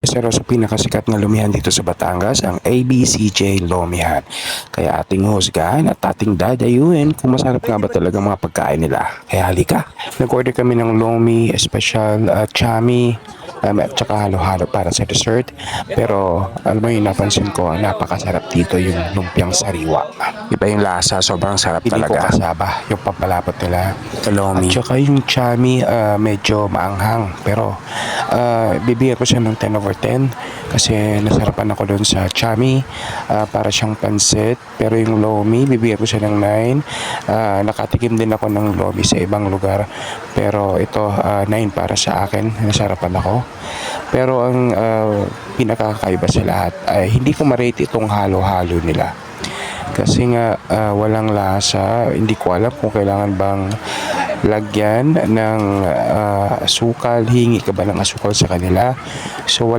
Isa raw sa pinakasikat na lumihan dito sa Batangas ang ABCJ Lomihan. Kaya ating husgahan at ating dadayuin kung masarap nga ba talaga mga pagkain nila. Kaya halika, nag-order kami ng lomi, special chami, at saka halo-halo para sa dessert. Pero alam mo yung napansin ko, napakasarap dito yung lumpiang sariwa. Iba yung lasa, sobrang sarap talaga. Hindi ko kasaba yung pampalapot nila sa lomi. At saka yung chami, medyo maanghang. Pero bibigyan ko siya ng 10 over 10 kasi nasarapan ako doon sa chami, para siyang pansit. Pero yung lomi, bibigyan ko siya ng 9. Nakatikim din ako ng lomi sa ibang lugar, pero ito 9 para sa akin, nasarapan ako. Pero ang pinakakaiba sa lahat ay hindi ko ma-rate itong halo-halo nila kasi nga walang lasa. Hindi ko alam kung kailangan bang lagyan ng asukal, hingi ka ba ng asukal sa kanila. So